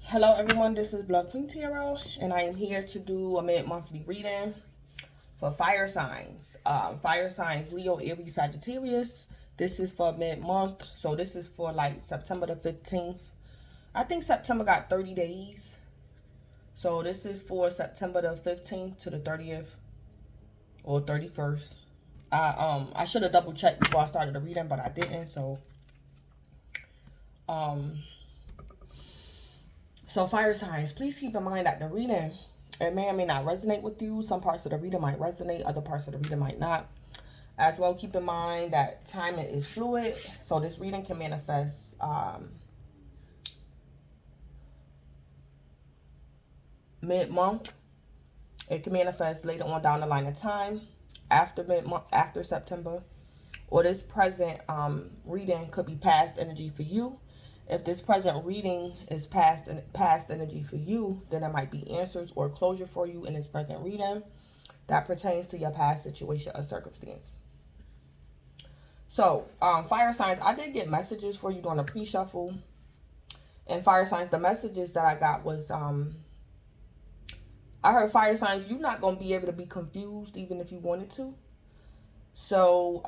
Hello everyone, this is Blood Queen Tarot, and I am here to do a mid-monthly reading for fire signs. Fire signs, Leo, Aries, Sagittarius. This is for mid-month, so this is for like September the 15th. I think September got 30 days. So this is for September the 15th to the 30th or 31st. I should have double checked before I started the reading, but I didn't. Um So fire signs, please keep in mind that the reading, it may or may not resonate with you. Some parts of the reading might resonate, other parts of the reading might not. As well, keep in mind that timing is fluid, so this reading can manifest mid-month. It can manifest later on down the line of time, after mid-month, after September. Or this present reading could be past energy for you. If this present reading is past energy for you, then there might be answers or closure for you in this present reading that pertains to your past situation or circumstance. So, fire signs, I did get messages for you during the pre-shuffle. And fire signs, the messages that I got was, I heard fire signs, you're not going to be able to be confused even if you wanted to. So,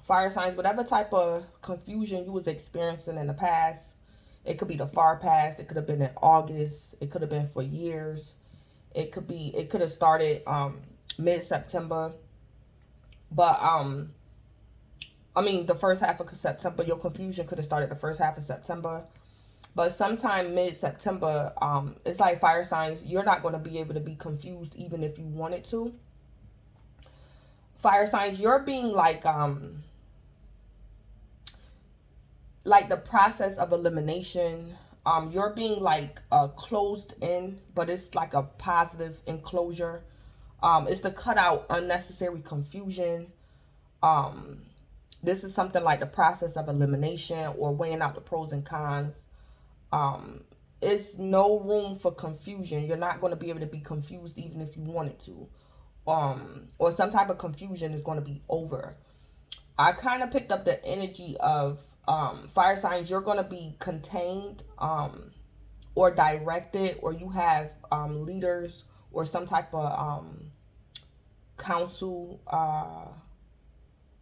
fire signs, whatever type of confusion you was experiencing in the past, it could be the far past, it could have been in August, it could have been for years, it could have started mid-September, but I mean the first half of September. Your confusion could have started the first half of September, but sometime mid-September, it's like fire signs, you're not going to be able to be confused even if you wanted to. Fire signs, you're being like the process of elimination. You're being like closed in, but it's like a positive enclosure. It's to cut out unnecessary confusion. This is something like the process of elimination or weighing out the pros and cons. It's no room for confusion. You're not going to be able to be confused even if you wanted to. Or some type of confusion is going to be over. I kind of picked up the energy of fire signs. You're going to be contained or directed, or you have leaders or some type of counsel,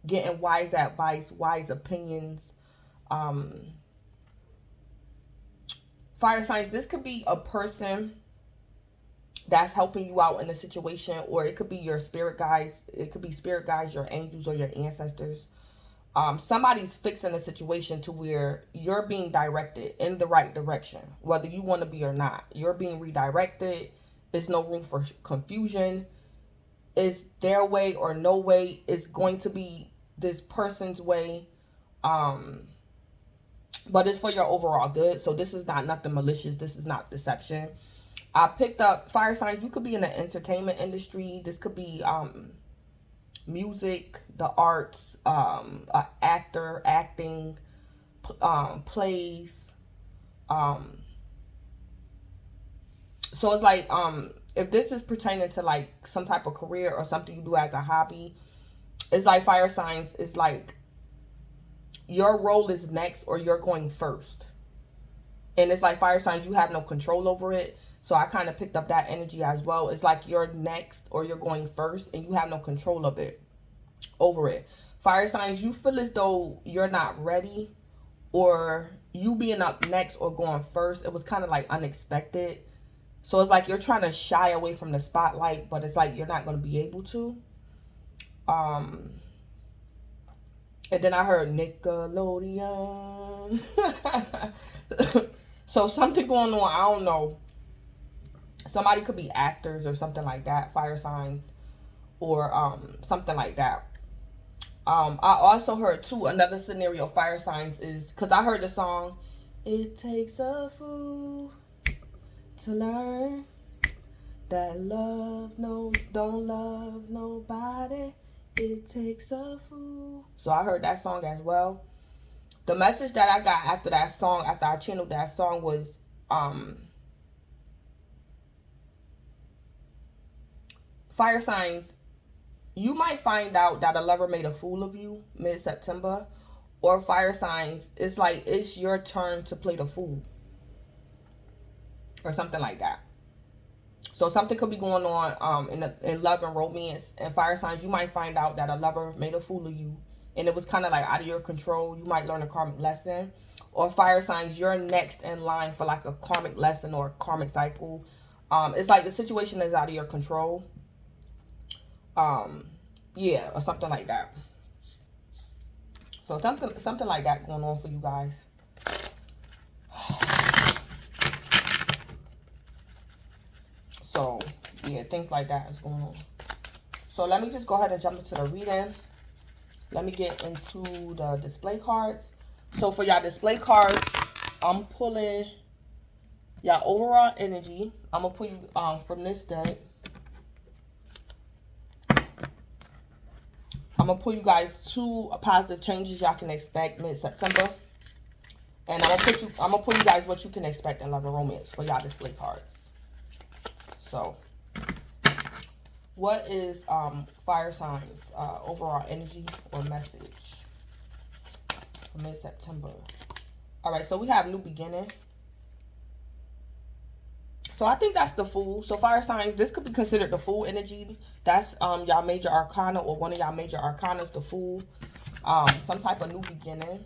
getting wise advice, wise opinions. Fire signs, this could be a person that's helping you out in a situation, or it could be your spirit guides. It could be spirit guides, your angels, or your ancestors. Somebody's fixing a situation to where you're being directed in the right direction, whether you want to be or not. You're being redirected. There's no room for confusion. It's their way or no way. It's going to be this person's way. But it's for your overall good. So this is not nothing malicious. This is not deception. I picked up fire signs. You could be in the entertainment industry. This could be music, the arts, actor, acting, plays. So it's like if this is pertaining to like some type of career or something you do as a hobby, it's like fire signs. It's like your role is next or you're going first. And it's like fire signs, you have no control over it. So I kind of picked up that energy as well. It's like you're next or you're going first and you have no control of it, over it. Fire signs, you feel as though you're not ready, or you being up next or going first, it was kind of like unexpected. So it's like you're trying to shy away from the spotlight, but it's like you're not going to be able to. And then I heard Nickelodeon. So something going on, I don't know. Somebody could be actors or something like that, fire signs, or something like that. I also heard too, another scenario fire signs is, because I heard the song, it takes a fool to learn that love no don't love nobody. It takes a fool. So I heard that song as well. The message that I got after that song, after I channeled that song, was fire signs, you might find out that a lover made a fool of you mid-September. Or fire signs, it's like it's your turn to play the fool. or something like that. So something could be going on in love and romance. And fire signs, you might find out that a lover made a fool of you, and it was kind of like out of your control. You might learn a karmic lesson. Or fire signs, you're next in line for like a karmic lesson or a karmic cycle. It's like the situation is out of your control. Um, yeah, or something like that. So something like that going on for you guys. So yeah, things like that is going on. So let me just go ahead and jump into the reading. Let me get into the display cards. So for y'all display cards, I'm pulling y'all overall energy. I'm gonna pull you from this deck. I'm gonna pull you guys 2 positive changes y'all can expect mid-September. And I'm gonna pull you guys what you can expect in love and romance for y'all display cards. So what is fire signs overall energy or message for mid-September? All right, so we have new beginning. So I think that's the Fool. So fire signs, this could be considered the Fool energy. That's y'all major arcana, or one of y'all major arcana is the Fool. Some type of new beginning.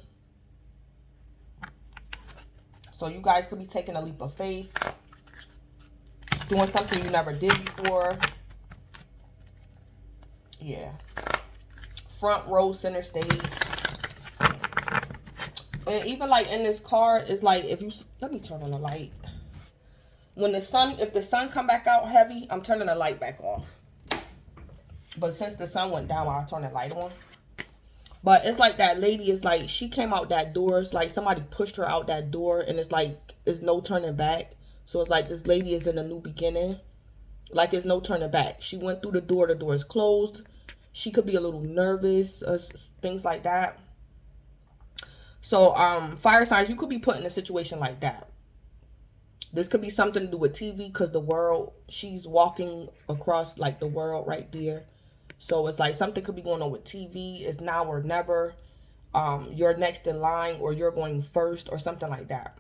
So you guys could be taking a leap of faith, doing something you never did before. Yeah. Front row, center stage. And even like in this card, it's like if you, let me turn on the light. When the sun, if the sun come back out heavy, I'm turning the light back off. But since the sun went down, I'll turn the light on. But it's like that lady is like, she came out that door. It's like somebody pushed her out that door, and it's like, it's no turning back. So it's like this lady is in a new beginning. Like it's no turning back. She went through the door is closed. She could be a little nervous, things like that. So fire signs, you could be put in a situation like that. This could be something to do with TV, because the world, she's walking across like the world right there. So it's like something could be going on with TV. It's now or never. You're next in line, or you're going first, or something like that.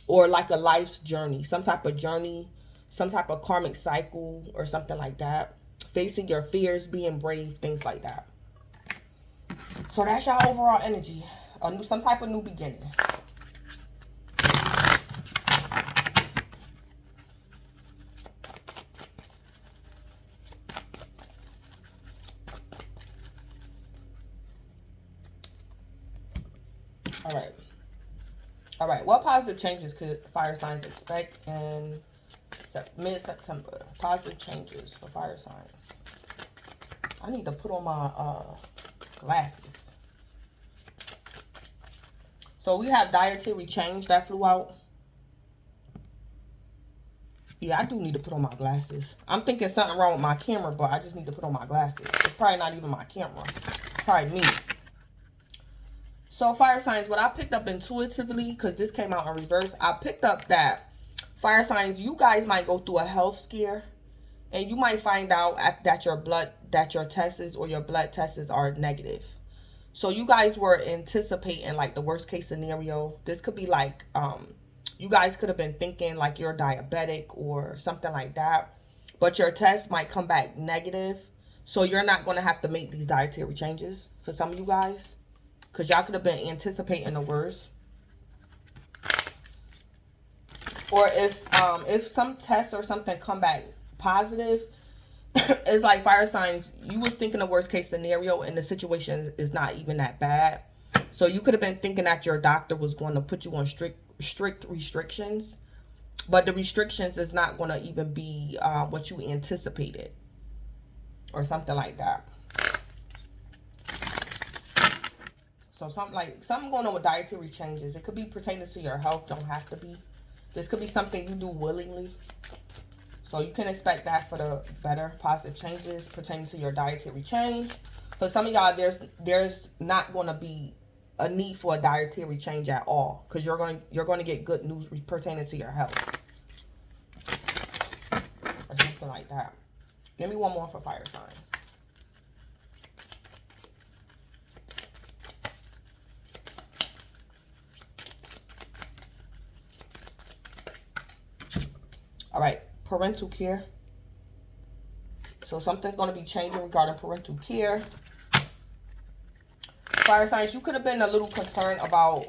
Or like a life's journey, some type of journey, some type of karmic cycle, or something like that. Facing your fears, being brave, things like that. So that's your overall energy. Some type of new beginning. All right. All right. What positive changes could fire signs expect in mid-September? Positive changes for fire signs. I need to put on my glasses. So we have dietary change that flew out. Yeah, I do need to put on my glasses. I'm thinking something wrong with my camera, but I just need to put on my glasses. It's probably not even my camera. It's probably me. So fire signs, what I picked up intuitively, because this came out in reverse, I picked up that fire signs, you guys might go through a health scare, and you might find out that your tests or your blood tests are negative. So you guys were anticipating like the worst case scenario. This could be like you guys could have been thinking like you're diabetic or something like that, but your test might come back negative. So you're not going to have to make these dietary changes for some of you guys, because y'all could have been anticipating the worst. Or if some tests or something come back positive, it's like fire signs, you was thinking the worst case scenario, and the situation is not even that bad. So you could have been thinking that your doctor was going to put you on strict restrictions, but the restrictions is not going to even be what you anticipated, or something like that. So something going on with dietary changes. It could be pertaining to your health, don't have to be. This could be something you do willingly. So you can expect that for the better positive changes pertaining to your dietary change. For some of y'all, there's not going to be a need for a dietary change at all, because you're going to get good news pertaining to your health, or something like that. Give me one more for fire signs. All right, parental care. So something's going to be changing regarding parental care. Fire signs, you could have been a little concerned about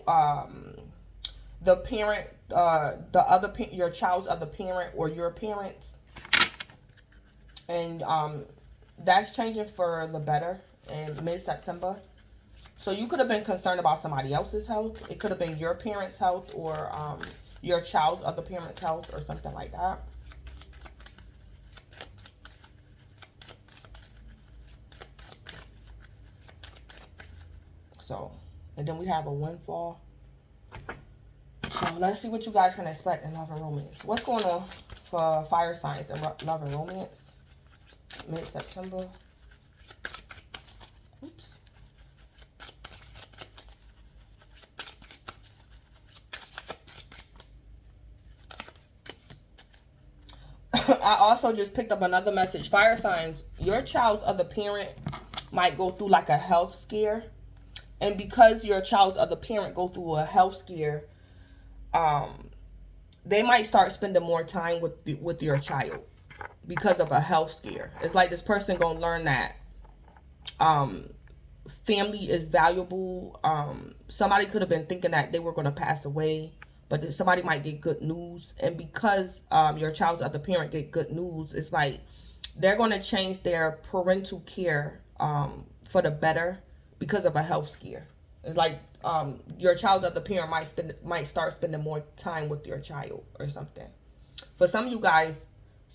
the parent, your child's other parent or your parents. And that's changing for the better in mid-September. So you could have been concerned about somebody else's health. It could have been your parents' health or your child's other parent's health or something like that. So, and then we have a windfall. So let's see what you guys can expect in love and romance. What's going on for fire signs in love and romance mid-September? Oops. I also just picked up another message. Fire signs, your child's other parent might go through like a health scare. And because your child's other parent go through a health scare, they might start spending more time with your child because of a health scare. It's like this person gonna learn that family is valuable. Somebody could have been thinking that they were gonna pass away, but somebody might get good news. And because your child's other parent get good news, it's like they're gonna change their parental care for the better because of a health scare. It's like your child's other parent might start spending more time with your child or something. For some of you guys,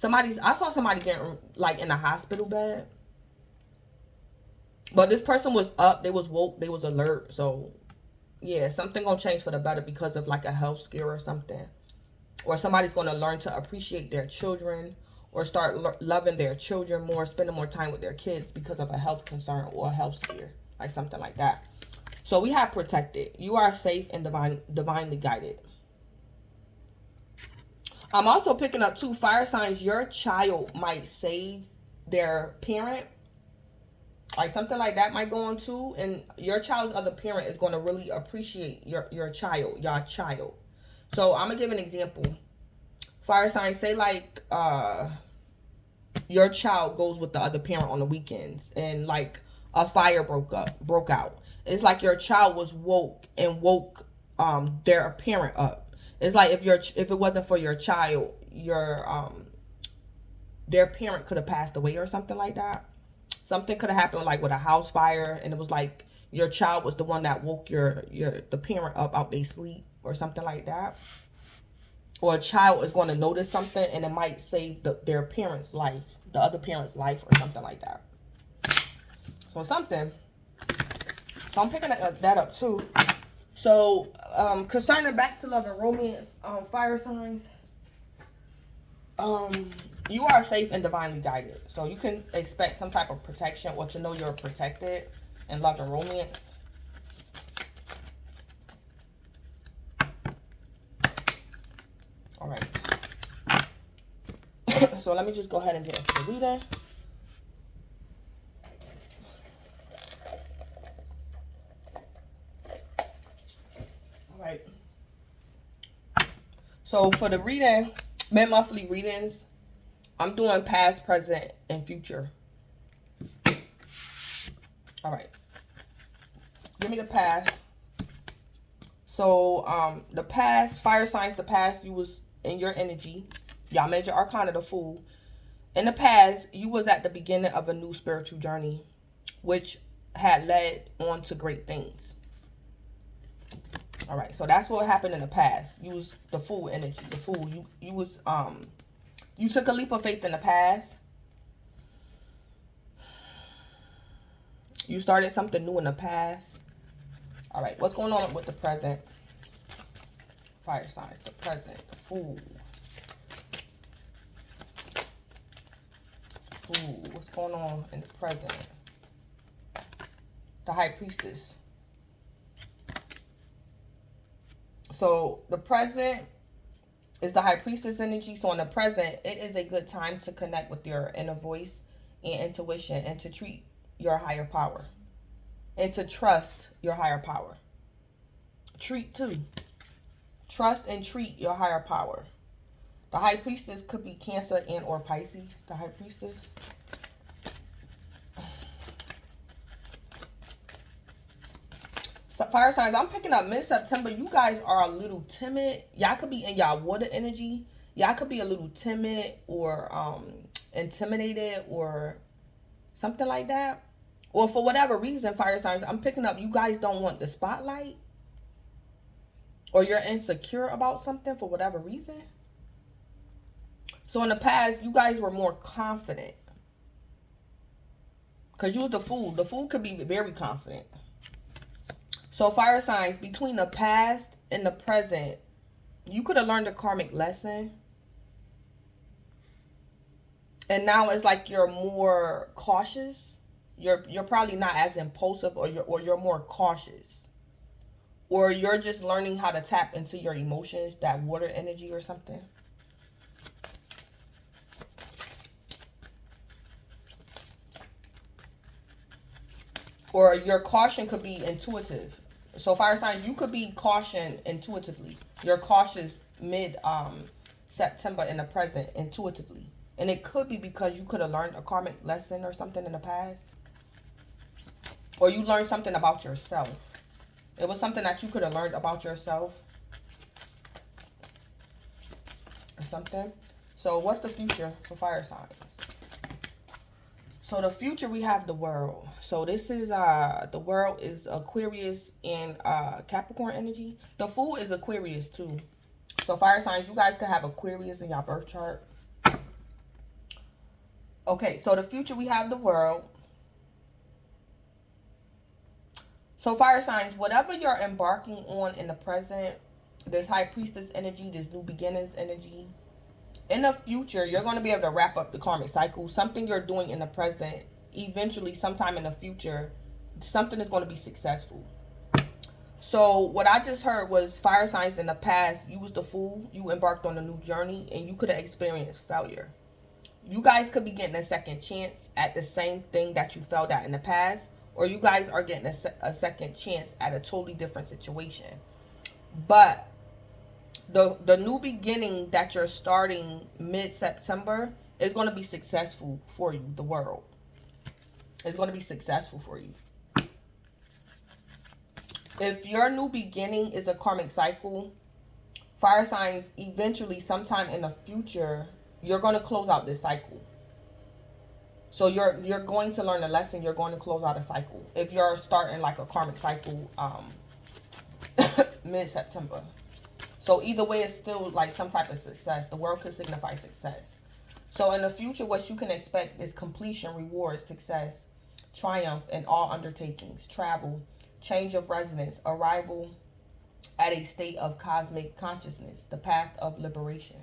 I saw somebody getting like in a hospital bed, but this person was up, they was woke, they was alert. So yeah, something gonna change for the better because of like a health scare or something, or somebody's gonna learn to appreciate their children or start loving their children more, spending more time with their kids because of a health concern or a health scare, like something like that. So we have protected. You are safe and divinely guided. I'm also picking up two fire signs. Your child might save their parent. Like something like that might go on too. And your child's other parent is going to really appreciate your child. So I'm going to give an example. Fire signs, say like your child goes with the other parent on the weekends and like a fire broke out. It's like your child was woke their parent up. It's like if it wasn't for your child, their parent could have passed away or something like that. Something could have happened like with a house fire, and it was like your child was the one that woke the parent up out their sleep or something like that. Or a child is going to notice something and it might save their parent's life, the other parent's life or something like that. So something. So I'm picking that up too. So concerning back to love and romance, fire signs, you are safe and divinely guided. So you can expect some type of protection or to know you're protected in love and romance. All right. So let me just go ahead and get into the reading. Right. So for the reading, mid-monthly readings, I'm doing past, present, and future. All right. Give me the past. So the past, fire signs, the past, you was in your energy. Y'all made your arcana the Fool. In the past, you was at the beginning of a new spiritual journey, which had led on to great things. All right, so that's what happened in the past. You was the Fool energy, the Fool. You took a leap of faith in the past. You started something new in the past. All right, what's going on with the present? Fire signs, the present, the Fool. Fool, what's going on in the present? The High Priestess. So the present is the High Priestess energy. So in the present, it is a good time to connect with your inner voice and intuition and to treat your higher power and to trust your higher power. Treat too. Trust and treat your higher power. The High Priestess could be Cancer and or Pisces. The High Priestess. So fire signs, I'm picking up mid-September. You guys are a little timid. Y'all could be in y'all water energy. Y'all could be a little timid or intimidated or something like that. Or for whatever reason, fire signs, I'm picking up you guys don't want the spotlight. Or you're insecure about something for whatever reason. So in the past, you guys were more confident. Because you was the Fool. The Fool could be very confident. So fire signs, between the past and the present, you could have learned a karmic lesson. And now it's like you're more cautious. You're probably not as impulsive, or you're more cautious. Or you're just learning how to tap into your emotions, that water energy or something. Or your caution could be intuitive. So fire signs, you could be caution intuitively. You're cautious mid September in the present intuitively. And it could be because you could have learned a karmic lesson or something in the past. Or you learned something about yourself. It was something that you could have learned about yourself. Or something. So what's the future for fire signs? So the future, we have the world. So this is the world is Aquarius and Capricorn energy. The Fool is Aquarius too. So fire signs, you guys could have Aquarius in your birth chart. Okay, so the future, we have the world. So fire signs, whatever you're embarking on in the present, this High Priestess energy, this New Beginnings energy, in the future, you're going to be able to wrap up the karmic cycle. Something you're doing in the present, eventually, sometime in the future, something is going to be successful. So what I just heard was fire signs in the past, you was the Fool. You embarked on a new journey and you could have experienced failure. You guys could be getting a second chance at the same thing that you failed at in the past. Or you guys are getting a second chance at a totally different situation. But the new beginning that you're starting mid-September is going to be successful for you, the world. It's going to be successful for you. If your new beginning is a karmic cycle, fire signs, eventually, sometime in the future, you're going to close out this cycle. So you're going to learn a lesson. You're going to close out a cycle. If you're starting like a karmic cycle mid-September. So either way, it's still like some type of success. The world could signify success. So in the future, what you can expect is completion, rewards, success, triumph in all undertakings, travel, change of residence, arrival at a state of cosmic consciousness, the path of liberation.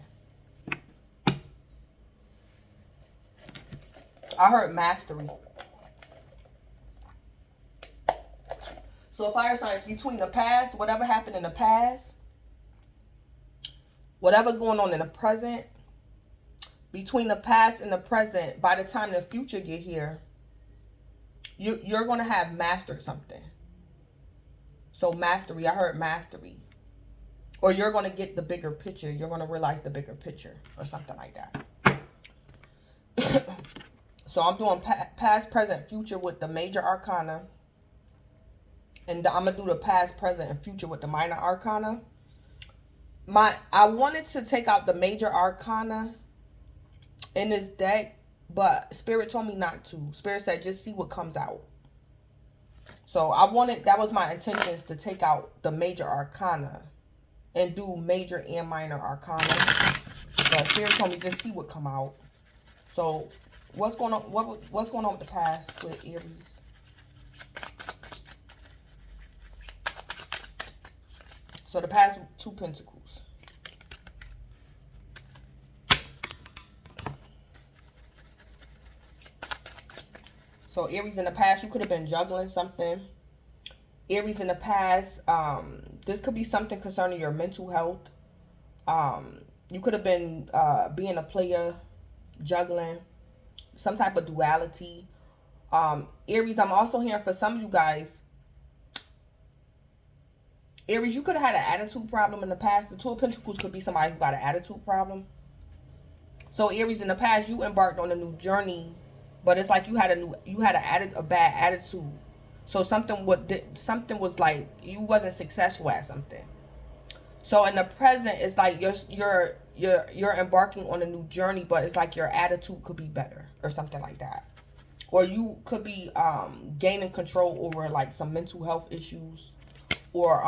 I heard mastery. So fire signs, between the past, whatever happened in the past, whatever's going on in the present, between the past and the present, by the time the future get here, you're going to have mastered something. So mastery, I heard mastery. Or you're going to get the bigger picture. You're going to realize the bigger picture or something like that. So I'm doing past, present, future with the major arcana. And I'm going to do the past, present, and future with the minor arcana. I wanted to take out the major arcana in this deck, but Spirit told me not to. Spirit said just see what comes out. So that was my intentions, to take out the major arcana and do major and minor arcana. But Spirit told me just see what come out. So what's going on? What's going on with the past with Aries? So the past, 2 Pentacles. So Aries, in the past, you could have been juggling something. Aries, in the past, this could be something concerning your mental health. You could have been being a player, juggling, some type of duality. Aries, I'm also hearing for some of you guys, Aries, you could have had an attitude problem in the past. The 2 of Pentacles could be somebody who got an attitude problem. So Aries, in the past, you embarked on a new journey, but it's like you had a bad attitude. So something was like you wasn't successful at something. So in the present, it's like you're embarking on a new journey, but it's like your attitude could be better or something like that, or you could be gaining control over like some mental health issues, or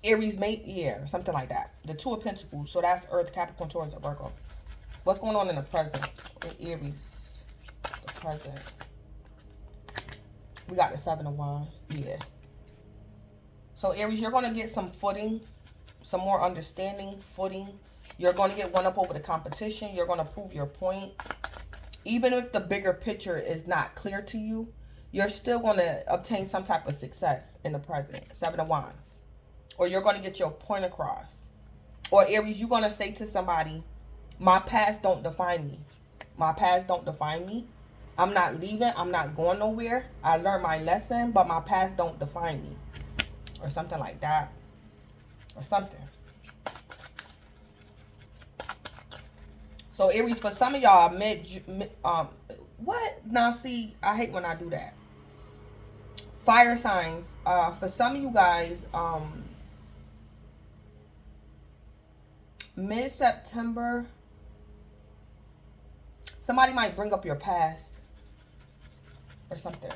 Aries mate, yeah, something like that. The Two of Pentacles. So that's Earth, Capricorn, Taurus, or Virgo. What's going on in the present with Aries? The present. We got the Seven of Wands. Yeah. So Aries, you're going to get some footing, some more understanding, footing. You're going to get one up over the competition. You're going to prove your point. Even if the bigger picture is not clear to you, you're still going to obtain some type of success in the present. Seven of Wands. Or you're going to get your point across. Or Aries, you're going to say to somebody, my past don't define me. My past don't define me. I'm not leaving. I'm not going nowhere. I learned my lesson, but my past don't define me. Or something like that. Or something. So Aries, for some of y'all, what? Now see, I hate when I do that. Fire signs. For some of you guys, mid-September, somebody might bring up your past or something.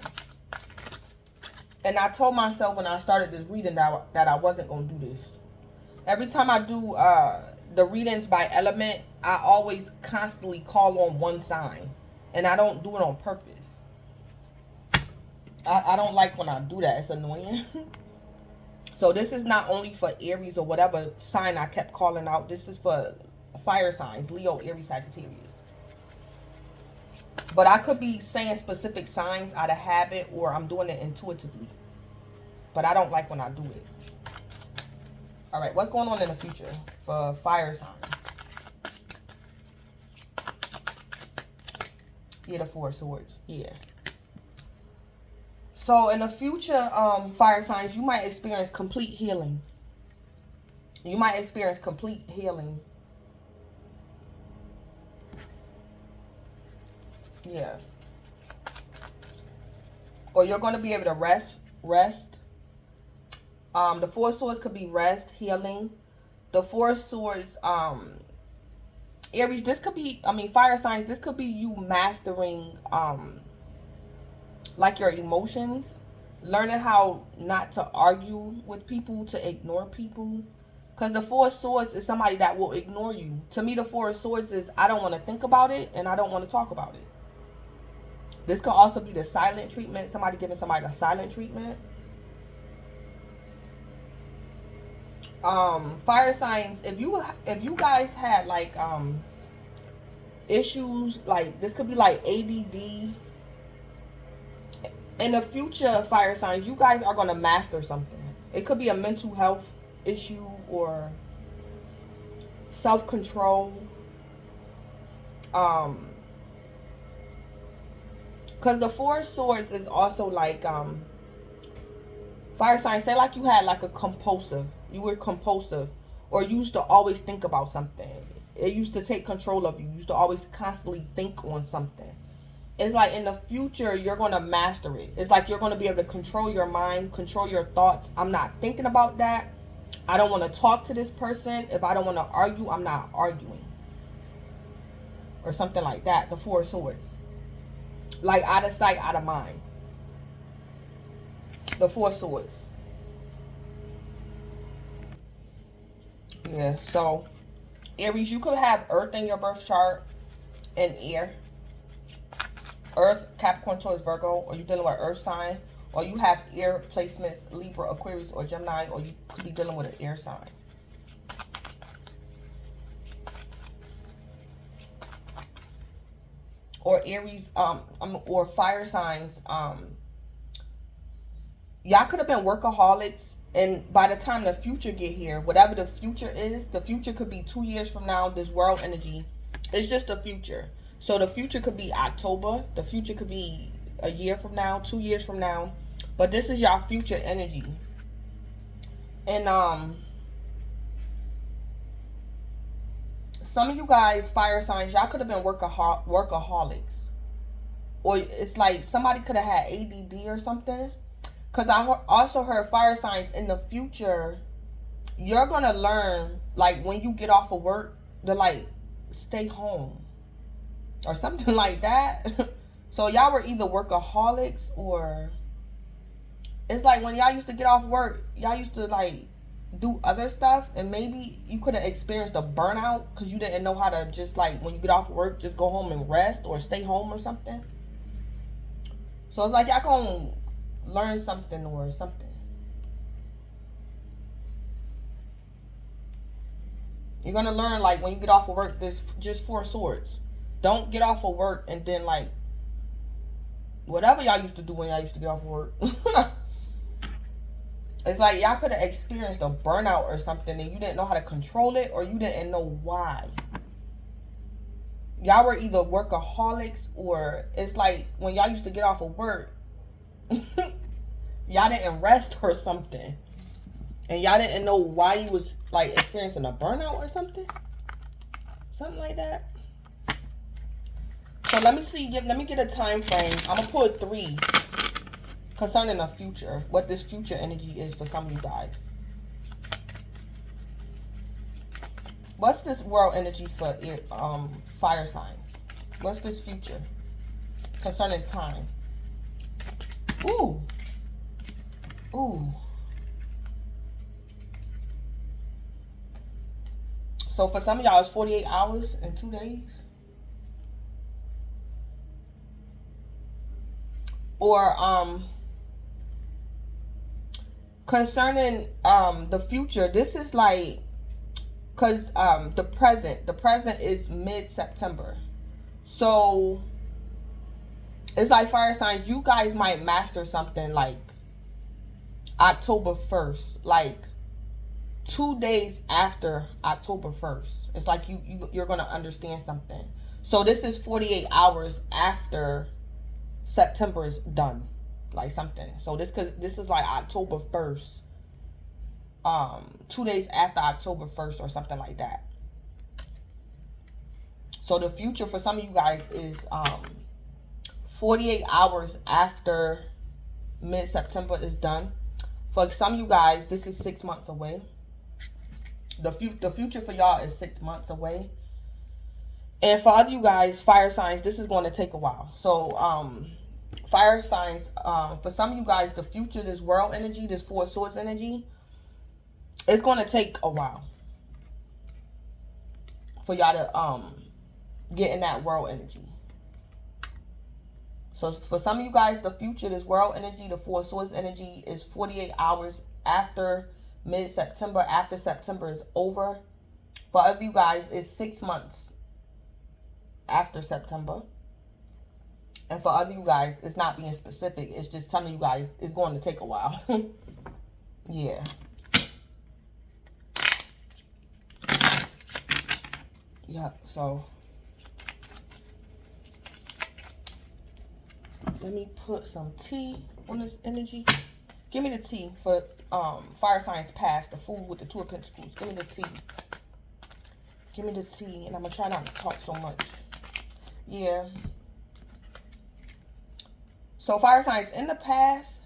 And I told myself when I started this reading that I wasn't going to do this. Every time I do the readings by element, I always constantly call on one sign. And I don't do it on purpose. I don't like when I do that. It's annoying. So this is not only for Aries or whatever sign I kept calling out. This is for fire signs. Leo, Aries, Sagittarius. But I could be saying specific signs out of habit, or I'm doing it intuitively. But I don't like when I do it. All right, what's going on in the future for fire signs? Yeah, the Four of Swords. Yeah. So in the future, fire signs, you might experience complete healing. You might experience complete healing. Yeah. Or you're going to be able to rest. The Four of Swords could be rest, healing. The Four of Swords, Aries, this could be, fire signs, this could be you mastering, like your emotions. Learning how not to argue with people, to ignore people. Because the Four of Swords is somebody that will ignore you. To me, the Four of Swords is I don't want to think about it and I don't want to talk about it. This could also be the silent treatment. Somebody giving somebody a silent treatment. Fire signs, if you guys had like issues, like this could be like ADD. In the future, fire signs, you guys are going to master something. It could be a mental health issue or self-control. Because the Four of Swords is also like, fire signs, say like you had like you were compulsive, or you used to always think about something. It used to take control of you. You used to always constantly think on something. It's like in the future, you're going to master it. It's like you're going to be able to control your mind, control your thoughts. I'm not thinking about that. I don't want to talk to this person. If I don't want to argue, I'm not arguing. Or something like that. The Four of Swords. Like out of sight, out of mind. The Four of Swords. Yeah, so Aries, you could have Earth in your birth chart and air. Earth, Capricorn, Taurus, Virgo, or you're dealing with Earth sign, or you have air placements, Libra, Aquarius, or Gemini, or you could be dealing with an air sign. Or Aries, or fire signs, y'all could have been workaholics, and by the time the future get here, whatever the future is, the future could be 2 years from now. This world energy, it's just the future. So the future could be October. The future could be a year from now, 2 years from now. But this is y'all future energy. And some of you guys, fire signs, y'all could have been workaholics. Or it's like somebody could have had ADD or something. Because I also heard fire signs in the future, you're going to learn, like, when you get off of work, to, like, stay home. Or something like that. So y'all were either workaholics or... It's like when y'all used to get off work, y'all used to, like, do other stuff, and maybe you could have experienced a burnout because you didn't know how to just, like, when you get off work, just go home and rest or stay home or something. So it's like y'all gonna learn something or something. You're gonna learn, like, when you get off of work, there's just 4 swords. Don't get off of work and then, like, whatever y'all used to do when y'all used to get off of work. It's like y'all could have experienced a burnout or something and you didn't know how to control it, or you didn't know why. Y'all were either workaholics, or it's like when y'all used to get off of work, y'all didn't rest or something. And y'all didn't know why you was, like, experiencing a burnout or something. Something like that. So let me see, let me get a time frame. I'm going to pull 3 concerning the future. What this future energy is for some of you guys. What's this world energy for fire signs? What's this future concerning time? Ooh. Ooh. So for some of y'all, it's 48 hours and 2 days. Or concerning the future, this is like, because the present is mid-September. So it's like fire signs, you guys might master something like October 1st, like 2 days after October 1st. It's like you're going to understand something. So this is 48 hours after September is done, like something. So this is like October 1st. 2 days after October 1st or something like that. So the future for some of you guys is 48 hours after mid-September is done. For some of you guys, this is 6 months away. The future for y'all is 6 months away. And for other you guys, fire signs, this is going to take a while. So fire signs, for some of you guys, the future, this world energy, this 4 swords energy, it's going to take a while for y'all to get in that world energy. So for some of you guys, the future, this world energy, the 4 swords energy, is 48 hours after mid-September, after September is over. For other you guys, it's 6 months after September. And for other you guys, it's not being specific. It's just telling you guys it's going to take a while. Yeah. Yeah, so let me put some tea on this energy. Give me the tea for fire signs past, the Fool with the 2 of Pentacles. Give me the tea. Give me the tea, and I'm going to try not to talk so much. Yeah. So fire signs, in the past,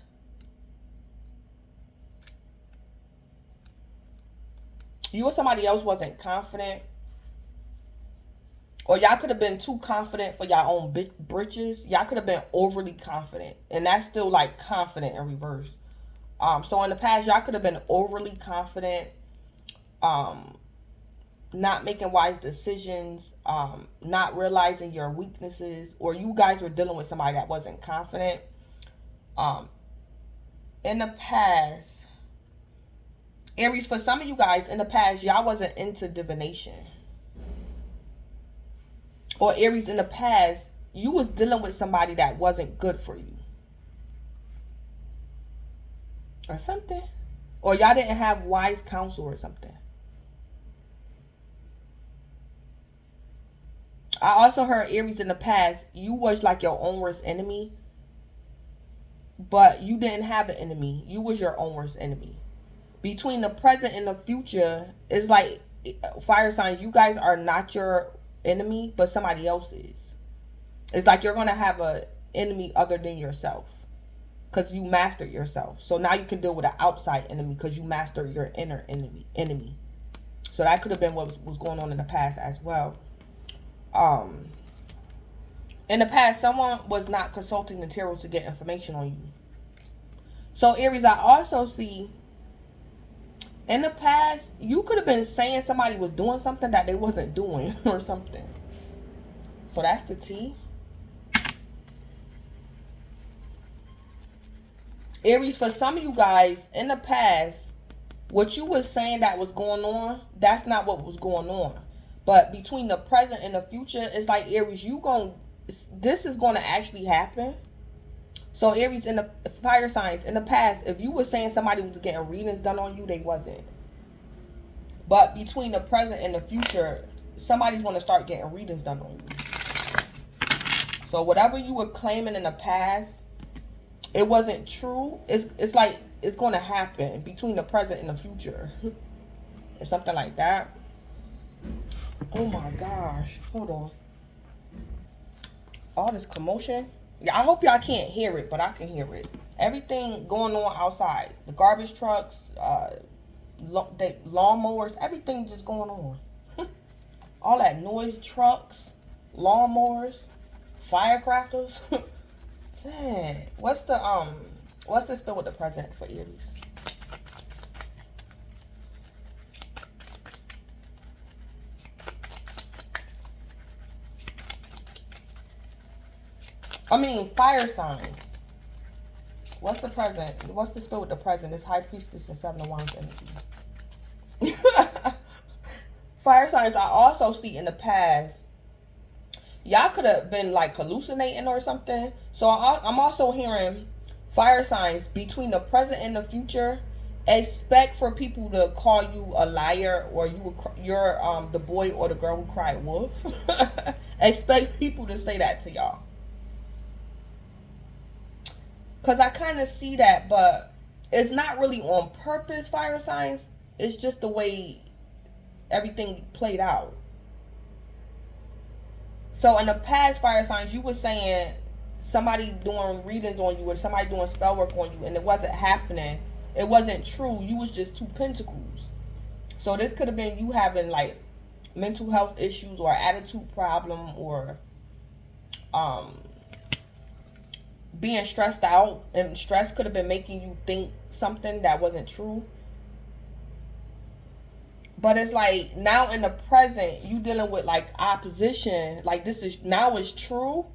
you or somebody else wasn't confident. Or y'all could have been too confident for y'all own britches. Y'all could have been overly confident. And that's still like confident in reverse. So in the past, y'all could have been overly confident. Not making wise decisions. Not realizing your weaknesses. Or you guys were dealing with somebody that wasn't confident. In the past, Aries, for some of you guys, in the past, y'all wasn't into divination. Or Aries, in the past, you was dealing with somebody that wasn't good for you. Or something. Or y'all didn't have wise counsel or something. I also heard, Aries, in the past, you was like your own worst enemy. But you didn't have an enemy. You was your own worst enemy. Between the present and the future, it's like fire signs, you guys are not your enemy, but somebody else is. It's like you're gonna have a enemy other than yourself, because you mastered yourself. So now you can deal with an outside enemy because you mastered your inner enemy. So that could have been what was going on in the past as well. Um, in the past, someone was not consulting the tarot to get information on you. So Aries, I also see in the past you could have been saying somebody was doing something that they wasn't doing or something. So that's the T. Aries, for some of you guys in the past, what you was saying that was going on, that's not what was going on. But between the present and the future, it's like Aries, this is going to actually happen. So Aries, in the fire signs, in the past, if you were saying somebody was getting readings done on you, they wasn't. But between the present and the future, somebody's going to start getting readings done on you. So whatever you were claiming in the past, it wasn't true. It's like it's going to happen between the present and the future. Or something like that. Oh my gosh. Hold on. All this commotion. Yeah, I hope y'all can't hear it, but I can hear it. Everything going on outside. The garbage trucks, the lawnmowers, everything just going on. All that noise, trucks, lawnmowers, firecrackers. Dang. What's the still with the present for Aries? I mean, fire signs. What's the present? What's the still with the present? It's High Priestess and Seven of Wands energy. Fire signs, I also see in the past, y'all could have been like hallucinating or something. So I'm also hearing fire signs between the present and the future. Expect for people to call you a liar, or you're the boy or the girl who cried wolf. Expect people to say that to y'all. Because I kind of see that, but it's not really on purpose, fire signs. It's just the way everything played out. So in the past, fire signs, you were saying somebody doing readings on you or somebody doing spell work on you, and it wasn't happening. It wasn't true. You was just two pentacles. So this could have been you having like mental health issues or attitude problem, or being stressed out, and stress could have been making you think something that wasn't true. But it's like now in the present, you dealing with like opposition. Like this is now is true.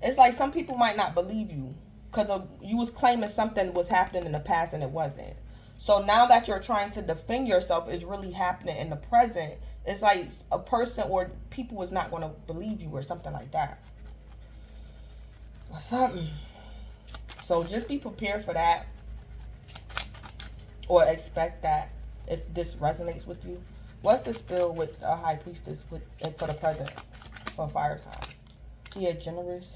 It's like some people might not believe you because you was claiming something was happening in the past and it wasn't. So now that you're trying to defend yourself, is really happening in the present. It's like a person or people is not going to believe you or something like that. Or something. So just be prepared for that, or expect that if this resonates with you. What's the spill with a High Priestess for the present for a fire sign? Yeah, generous.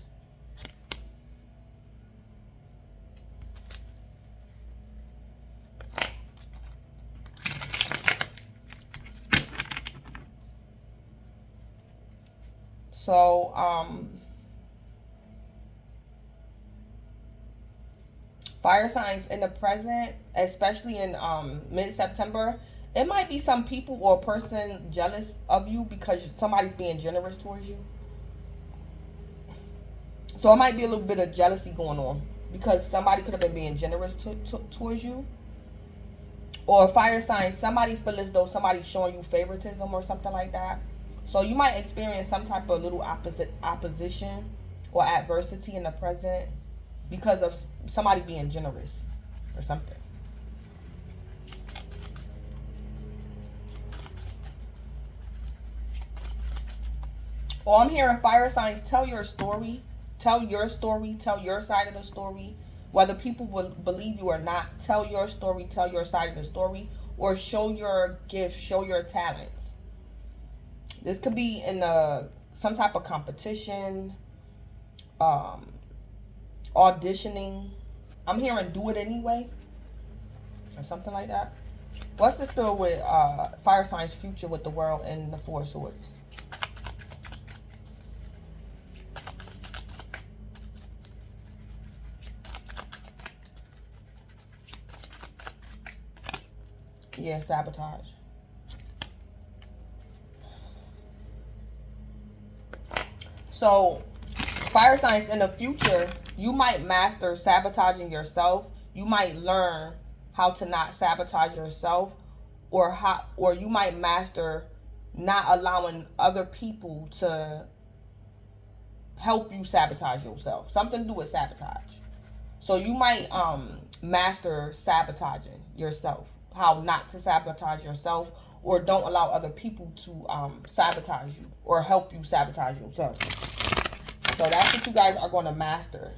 So, fire signs in the present, especially in mid-September, it might be some people or person jealous of you because somebody's being generous towards you. So it might be a little bit of jealousy going on because somebody could have been being generous towards you. Or fire sign, somebody feel as though somebody's showing you favoritism or something like that. So you might experience some type of little opposition or adversity in the present because of somebody being generous or something. Or I'm hearing fire signs, tell your story. Tell your story. Tell your side of the story. Whether people will believe you or not, tell your story. Tell your side of the story. Or show your gift. Show your talents. This could be in some type of competition. Auditioning. I'm hearing do it anyway. Or something like that. What's the spill with fire signs future with the world and the Four of Swords? Yeah, sabotage. So, fire signs in the future, you might master sabotaging yourself. You might learn how to not sabotage yourself, or you might master not allowing other people to help you sabotage yourself. Something to do with sabotage. So you might master sabotaging yourself. How not to sabotage yourself, or don't allow other people to sabotage you or help you sabotage yourself. So that's what you guys are going to master.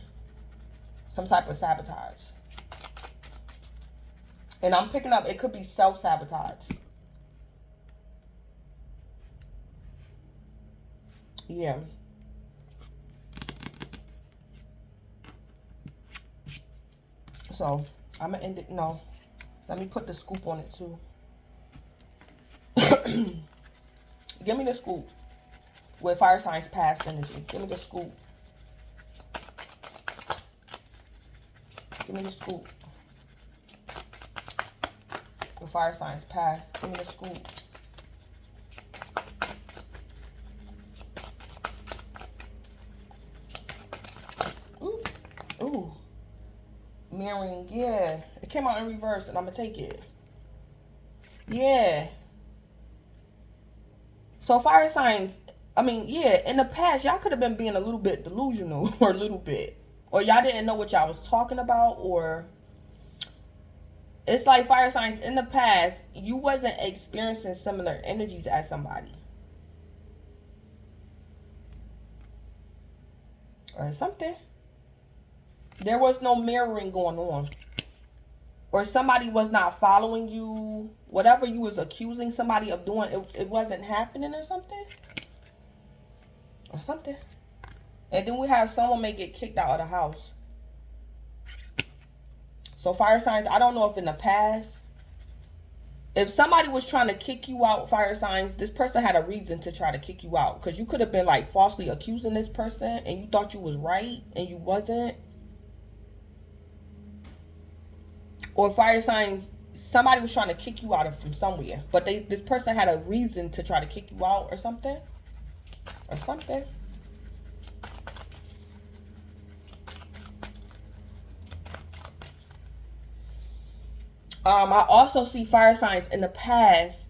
Some type of sabotage. And I'm picking up, it could be self-sabotage. Yeah. So, I'm going to end it. No. Let me put the scoop on it, too. Give me the scoop. With fire signs past energy. Give me the scoop. Give me the scoop. With fire signs past. Give me the scoop. Ooh. Ooh. Mirroring, yeah. It came out in reverse and I'm going to take it. Yeah. So fire signs, I mean, yeah, in the past, y'all could have been being a little bit delusional or a little bit. Or y'all didn't know what y'all was talking about, or it's like fire signs in the past, you wasn't experiencing similar energies as somebody. Or something. There was no mirroring going on. Or somebody was not following you. Whatever you was accusing somebody of doing, it wasn't happening or something. Or something. And then we have someone may get kicked out of the house. So fire signs, I don't know if in the past, if somebody was trying to kick you out, fire signs, this person had a reason to try to kick you out. Because you could have been like falsely accusing this person and you thought you was right and you wasn't. Or fire signs, somebody was trying to kick you out of from somewhere. But this person had a reason to try to kick you out or something. Or something. I also see fire signs in the past.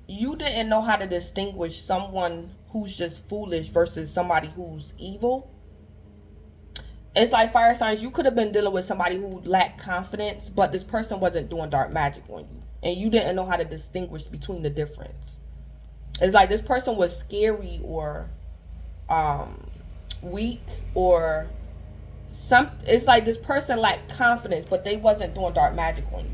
You didn't know how to distinguish someone who's just foolish versus somebody who's evil. It's like fire signs, you could have been dealing with somebody who lacked confidence, but this person wasn't doing dark magic on you. And you didn't know how to distinguish between the difference. It's like this person was scary or weak or it's like this person lacked confidence, but they wasn't doing dark magic on you.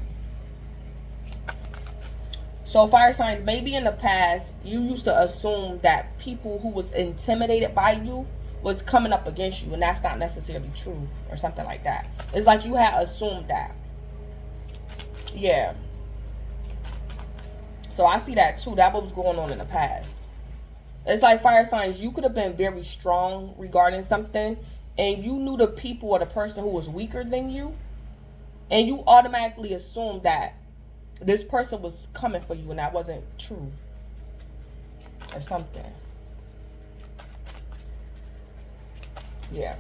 So fire signs, maybe in the past, you used to assume that people who was intimidated by you was coming up against you, and that's not necessarily true, or something like that. It's like you had assumed that. Yeah. So I see that too. That was going on in the past. It's like fire signs, you could have been very strong regarding something, and you knew the people or the person who was weaker than you, and you automatically assumed that this person was coming for you, and that wasn't true. Or something. Yeah.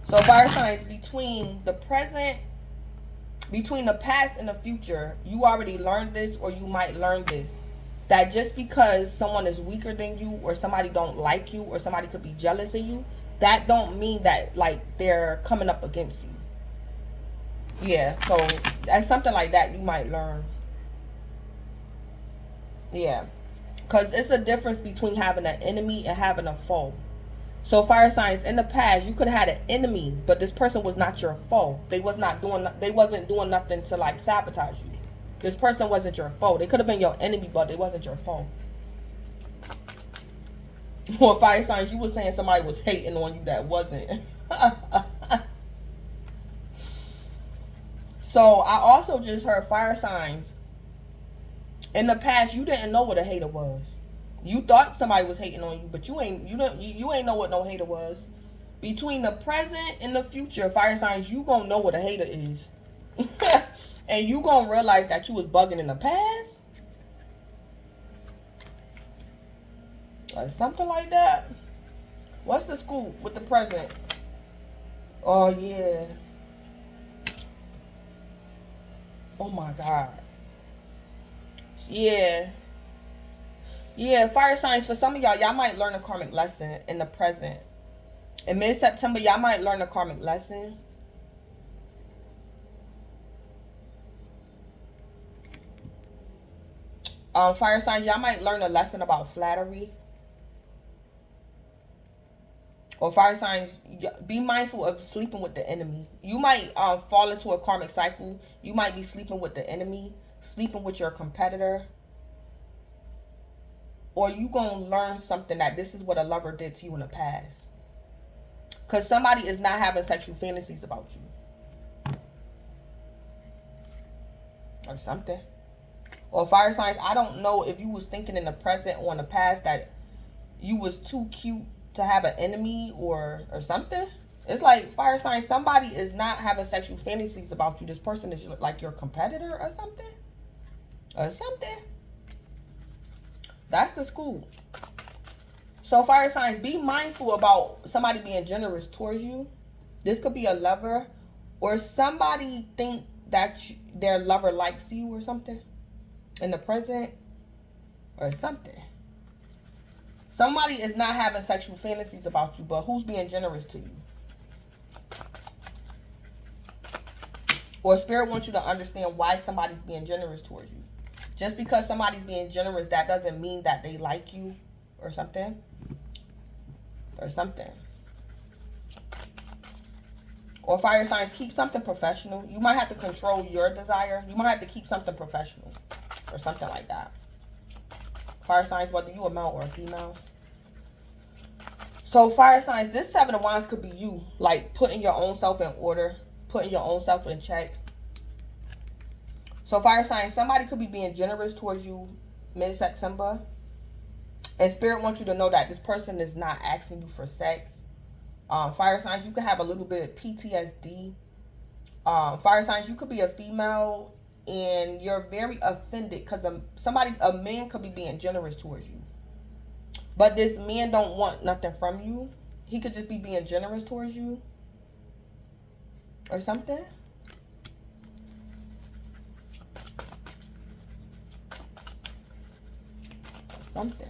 So fire signs, between the present, between the past and the future, you already learned this, or you might learn this. That just because someone is weaker than you, or somebody don't like you, or somebody could be jealous of you, that don't mean that like they're coming up against you. Yeah, so that's something like that you might learn. Yeah. Because it's a difference between having an enemy and having a foe. So fire signs, in the past, you could have had an enemy, but this person was not your foe. They wasn't doing nothing to like sabotage you. This person wasn't your foe. They could have been your enemy, but they wasn't your foe. Or fire signs, you were saying somebody was hating on you that wasn't. So I also just heard fire signs. In the past, you didn't know what a hater was. You thought somebody was hating on you, but you ain't know what no hater was. Between the present and the future, fire signs, you gonna know what a hater is. And you gonna realize that you was bugging in the past. Or something like that. What's the scoop with the present? Oh yeah. Oh my God. Yeah. Yeah, fire signs, for some of y'all might learn a karmic lesson in the present. In mid-September, y'all might learn a karmic lesson. Fire signs, y'all might learn a lesson about flattery. Or fire signs, be mindful of sleeping with the enemy. You might fall into a karmic cycle. You might be sleeping with the enemy, sleeping with your competitor. Or you gonna learn something that this is what a lover did to you in the past. Because somebody is not having sexual fantasies about you. Or something. Or fire signs, I don't know if you was thinking in the present or in the past that you was too cute to have an enemy or something. It's like fire signs, somebody is not having sexual fantasies about you. This person is like your competitor or something. Or something. That's the school. So fire signs, be mindful about somebody being generous towards you. This could be a lover or somebody think that their lover likes you or something in the present or something. Somebody is not having sexual fantasies about you, but who's being generous to you? Or spirit wants you to understand why somebody's being generous towards you. Just because somebody's being generous, that doesn't mean that they like you or something. Or something. Or fire signs, keep something professional. You might have to control your desire. You might have to keep something professional. Or something like that. Fire signs, whether you a male or a female. So fire signs, this 7 of Wands could be you. Like putting your own self in order. Putting your own self in check. So fire signs, somebody could be being generous towards you mid-September. And spirit wants you to know that this person is not asking you for sex. Fire signs, you could have a little bit of PTSD. Fire signs, you could be a female and you're very offended because a man could be being generous towards you. But this man don't want nothing from you. He could just be being generous towards you. Or something. Something.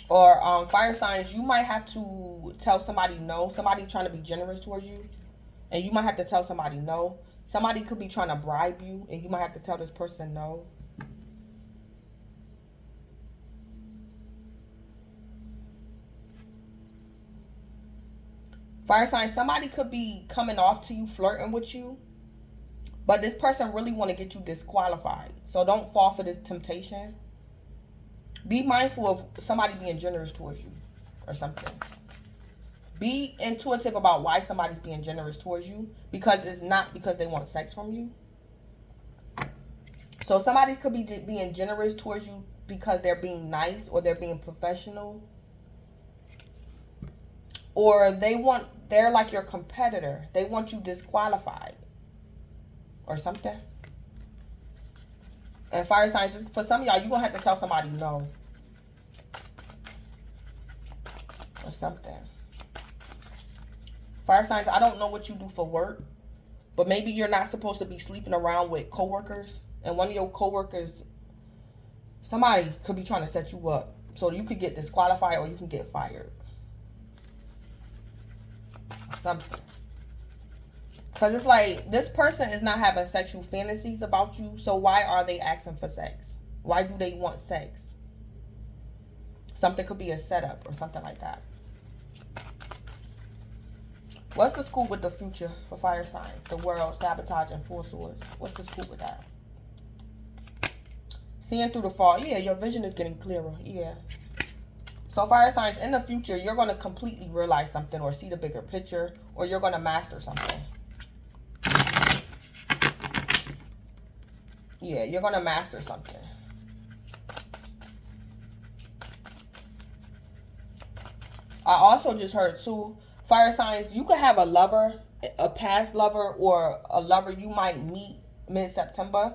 Or fire signs, you might have to tell somebody no. Somebody trying to be generous towards you. And you might have to tell somebody no. Somebody could be trying to bribe you. And you might have to tell this person no. Fire signs, somebody could be coming off to you, flirting with you. But this person really want to get you disqualified. So don't fall for this temptation. Be mindful of somebody being generous towards you or something. Be intuitive about why somebody's being generous towards you. Because it's not because they want sex from you. So somebody could be being generous towards you because they're being nice or they're being professional. Or they're like your competitor. They want you disqualified. Or something. And fire signs, for some of y'all, you're going to have to tell somebody no. Or something. Fire signs, I don't know what you do for work. But maybe you're not supposed to be sleeping around with coworkers. And one of your coworkers, somebody could be trying to set you up. So you could get disqualified or you can get fired. Something. Because it's like, this person is not having sexual fantasies about you. So why are they asking for sex? Why do they want sex? Something could be a setup or something like that. What's the scoop with the future for fire signs? The world, sabotage, and 4 swords. What's the scoop with that? Seeing through the fog. Yeah, your vision is getting clearer. Yeah. So fire signs, in the future, you're going to completely realize something or see the bigger picture, or you're going to master something. Yeah, you're going to master something. I also just heard too, fire signs, you could have a lover, a past lover, or a lover you might meet mid-September.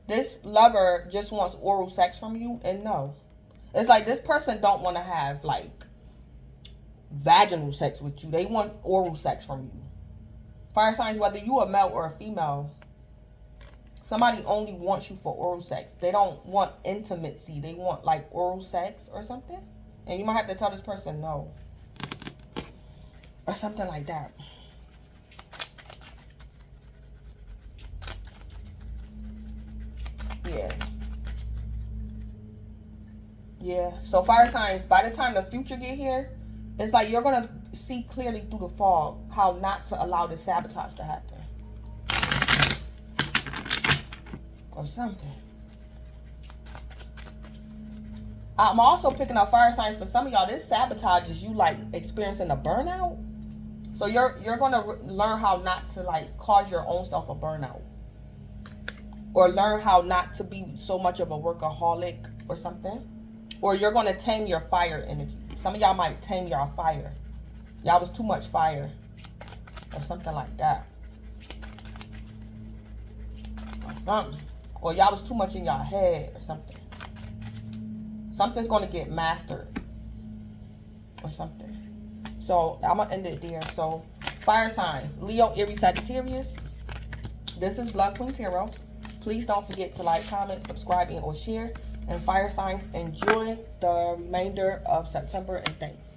This lover just wants oral sex from you, and no. It's like this person don't want to have like vaginal sex with you. They want oral sex from you. Fire signs, whether you a male or a female, somebody only wants you for oral sex. They don't want intimacy. They want like oral sex or something. And you might have to tell this person no. Or something like that. Yeah. Yeah. So fire signs, by the time the future get here, it's like you're going to see clearly through the fog how not to allow this sabotage to happen. Or something. I'm also picking up fire signs for some of y'all. This sabotage is you like experiencing a burnout. So you're going to learn how not to like cause your own self a burnout. Or learn how not to be so much of a workaholic or something. Or you're going to tame your fire energy. Some of y'all might tame your fire. Y'all was too much fire. Or something like that. Or something. Or y'all was too much in y'all head or something. Something's going to get mastered. Or something. So, I'm going to end it there. So, fire signs. Leo, Aries, Sagittarius. This is Blood Queen Tarot. Please don't forget to like, comment, subscribe, and or share. And fire signs, enjoy the remainder of September. And thanks.